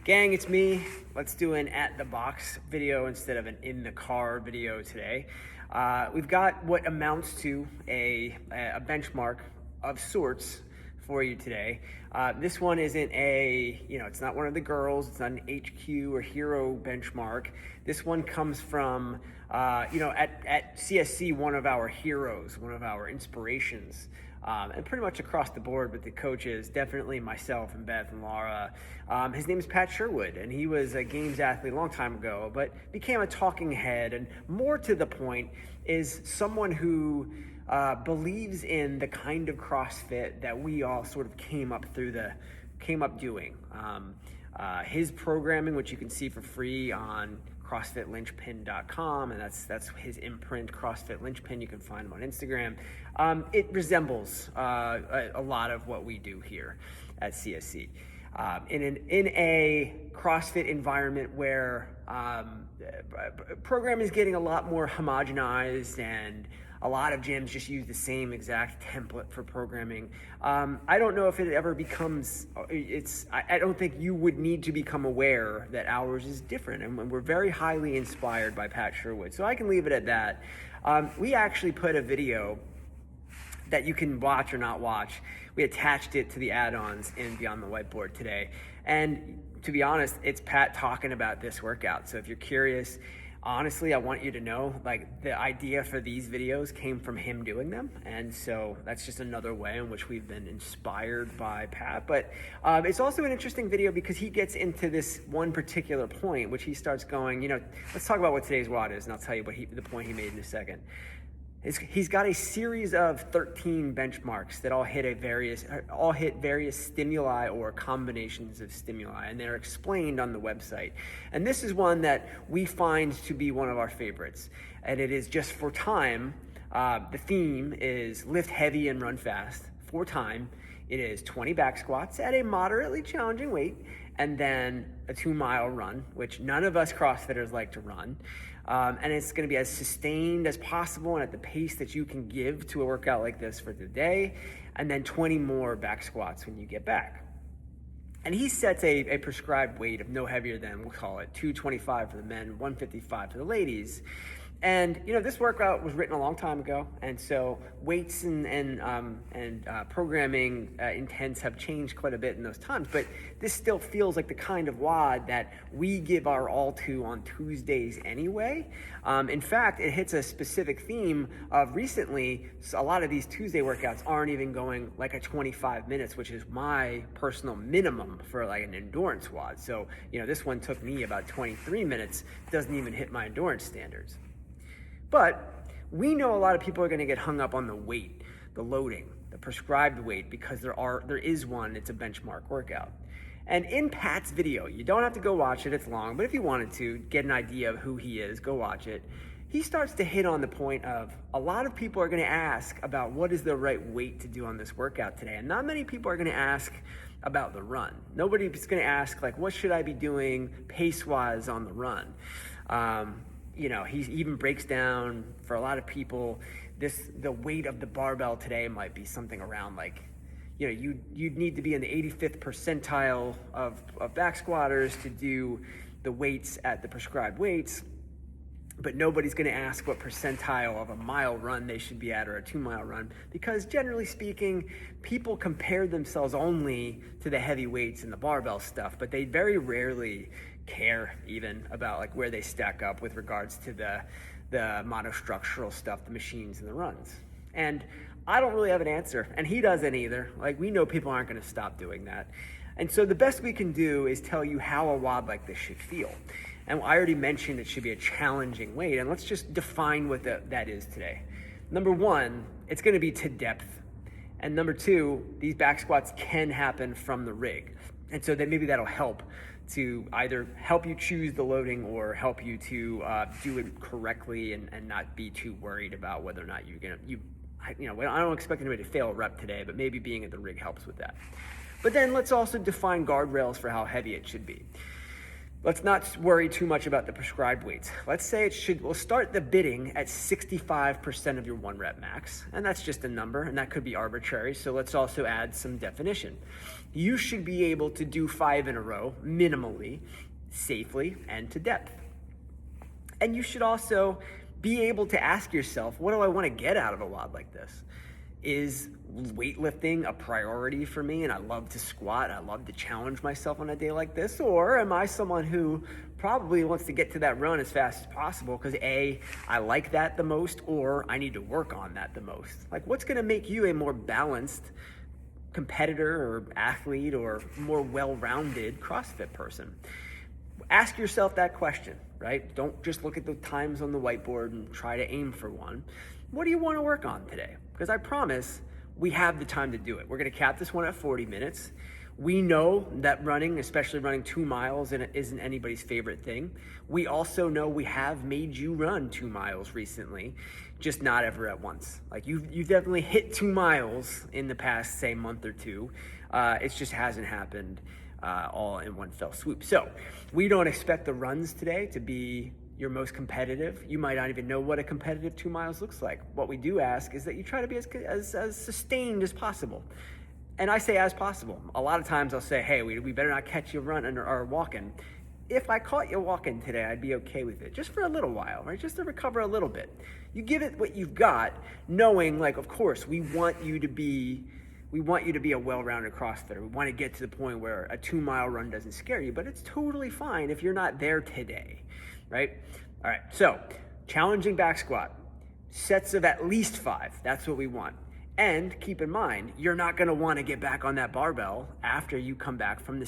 Gang, it's me. Let's do an at the box video instead of an in the car video today. We've got what amounts to a benchmark of sorts for you today. This one isn't it's not one of the girls, it's not an HQ or hero benchmark. This one comes from, at CSC, one of our heroes, one of our inspirations. And pretty much across the board with the coaches, definitely myself and Beth and Laura. His name is Pat Sherwood, and he was a games athlete a long time ago, but became a talking head, and more to the point is someone who believes in the kind of CrossFit that we all sort of came up doing. His programming, which you can see for free on CrossFitLinchpin.com, and that's his imprint, CrossFit Linchpin. You can find him on Instagram. It resembles a lot of what we do here at CSC. In a CrossFit environment where programming is getting a lot more homogenized, and a lot of gyms just use the same exact template for programming. I don't know if it ever becomes, I don't think you would need to become aware that ours is different, and we're very highly inspired by Pat Sherwood. So I can leave it at that. We actually put a video that you can watch or not watch. We attached it to the add-ons in Beyond the Whiteboard today. And to be honest, it's Pat talking about this workout. So if you're curious, honestly, I want you to know, the idea for these videos came from him doing them. And so that's just another way in which we've been inspired by Pat. But it's also an interesting video because he gets into this one particular point, which he starts going, let's talk about what today's WOD is, and I'll tell you the point he made in a second. He's got a series of 13 benchmarks that all hit various stimuli or combinations of stimuli, and they're explained on the website. And this is one that we find to be one of our favorites, and it is just for time. The theme is lift heavy and run fast. For time, it is 20 back squats at a moderately challenging weight, and then a 2-mile run, which none of us CrossFitters like to run. And it's going to be as sustained as possible and at the pace that you can give to a workout like this for the day, and then 20 more back squats when you get back. And he sets a prescribed weight of no heavier than, we'll call it 225 for the men, 155 for the ladies. And this workout was written a long time ago, and so weights and programming intents have changed quite a bit in those times. But this still feels like the kind of WOD that we give our all to on Tuesdays anyway. In fact, it hits a specific theme of recently. A lot of these Tuesday workouts aren't even going like a 25 minutes, which is my personal minimum for like an endurance WOD. So this one took me about 23 minutes. Doesn't even hit my endurance standards. But we know a lot of people are going to get hung up on the weight, the loading, the prescribed weight, because there is one. It's a benchmark workout. And in Pat's video, you don't have to go watch it, it's long, but if you wanted to get an idea of who he is, go watch it. He starts to hit on the point of a lot of people are going to ask about what is the right weight to do on this workout today. And not many people are going to ask about the run. Nobody's going to ask, what should I be doing pace-wise on the run? He even breaks down, for a lot of people, the weight of the barbell today might be something around you'd need to be in the 85th percentile of back squatters to do the weights at the prescribed weights. But nobody's going to ask what percentile of a mile run they should be at or a 2-mile run, because generally speaking, people compare themselves only to the heavy weights and the barbell stuff, but they very rarely care even about where they stack up with regards to the monostructural stuff, the machines and the runs. And I don't really have an answer, and he doesn't either. We know people aren't going to stop doing that. And so the best we can do is tell you how a WOD like this should feel. And I already mentioned it should be a challenging weight, and let's just define what that is today. Number one, it's going to be to depth. And number two, these back squats can happen from the rig. And so maybe that'll help to either help you choose the loading or help you to do it correctly and not be too worried about whether or not I don't expect anybody to fail a rep today, but maybe being at the rig helps with that. But then let's also define guardrails for how heavy it should be. Let's not worry too much about the prescribed weights. Let's say we'll start the bidding at 65% of your 1 rep max, and that's just a number, and that could be arbitrary, so let's also add some definition. You should be able to do 5 in a row, minimally, safely, and to depth. And you should also be able to ask yourself, what do I want to get out of a WOD like this? Is weightlifting a priority for me and I love to squat, I love to challenge myself on a day like this? Or am I someone who probably wants to get to that run as fast as possible because A, I like that the most, or I need to work on that the most? Like, what's going to make you a more balanced competitor or athlete or more well-rounded CrossFit person? Ask yourself that question, right? Don't just look at the times on the whiteboard and try to aim for one. What do you want to work on today? Because I promise we have the time to do it. We're going to cap this one at 40 minutes. We know that running, especially running 2 miles, isn't anybody's favorite thing. We also know we have made you run 2 miles recently, just not ever at once. Like you've definitely hit 2 miles in the past, say, month or two. It just hasn't happened all in one fell swoop. So we don't expect the runs today to be your most competitive. You might not even know what a competitive 2 miles looks like. What we do ask is that you try to be as sustained as possible. And I say as possible. A lot of times I'll say, hey, we better not catch you running or walking. If I caught you walking today, I'd be okay with it, just for a little while, right? Just to recover a little bit. You give it what you've got, knowing, like, of course, we want you to be a well-rounded CrossFitter. We want to get to the point where a 2 mile run doesn't scare you, but it's totally fine if you're not there today, right? All right, so challenging back squat, sets of at least 5. That's what we want. And keep in mind, you're not going to want to get back on that barbell after you come back from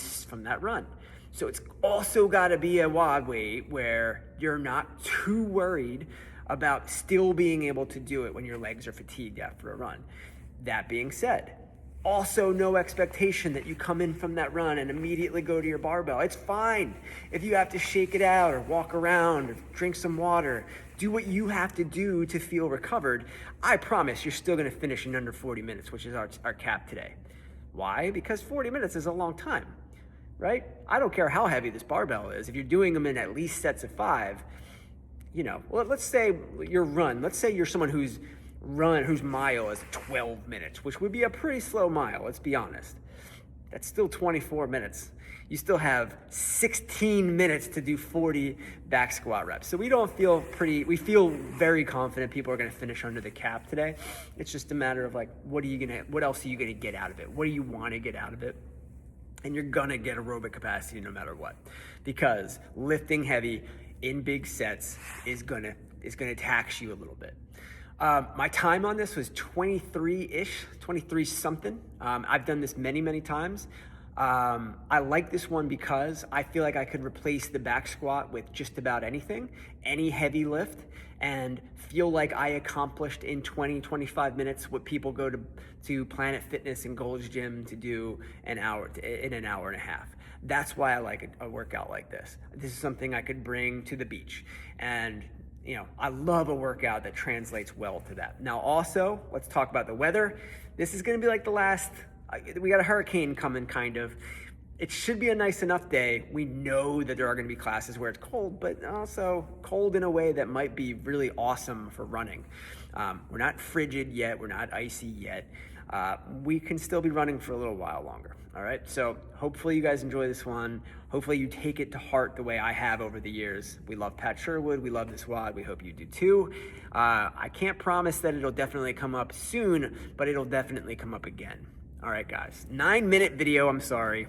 that run. So it's also got to be a WOD weight where you're not too worried about still being able to do it when your legs are fatigued after a run. That being said, also no expectation that you come in from that run and immediately go to your barbell. It's fine if you have to shake it out or walk around or drink some water. Do what you have to do to feel recovered. I promise you're still going to finish in under 40 minutes, which is our cap today. Why? Because 40 minutes is a long time, right? I don't care how heavy this barbell is. If you're doing them in at least sets of 5, well, let's say let's say you're someone whose mile is 12 minutes, which would be a pretty slow mile, let's be honest. That's still 24 minutes. You still have 16 minutes to do 40 back squat reps. So we feel very confident people are gonna finish under the cap today. It's just a matter of, like, what else are you gonna get out of it? What do you wanna get out of it? And you're gonna get aerobic capacity no matter what, because lifting heavy in big sets is gonna tax you a little bit. My time on this was 23-ish, 23 something. I've done this many, many times. I like this one because I feel like I could replace the back squat with just about anything, any heavy lift, and feel like I accomplished in 20-25 minutes what people go to Planet Fitness and Gold's Gym to do in an hour and a half. That's why I like a workout like this. This is something I could bring to the beach, and I love a workout that translates well to that. Now also, let's talk about the weather. This is gonna be like we got a hurricane coming, kind of. It should be a nice enough day. We know that there are gonna be classes where it's cold, but also cold in a way that might be really awesome for running. We're not frigid yet, we're not icy yet. We can still be running for a little while longer, all right? So hopefully you guys enjoy this one. Hopefully you take it to heart the way I have over the years. We love Pat Sherwood, we love this WOD, we hope you do too. I can't promise that it'll definitely come up soon, but it'll definitely come up again. All right, guys, 9-minute video, I'm sorry.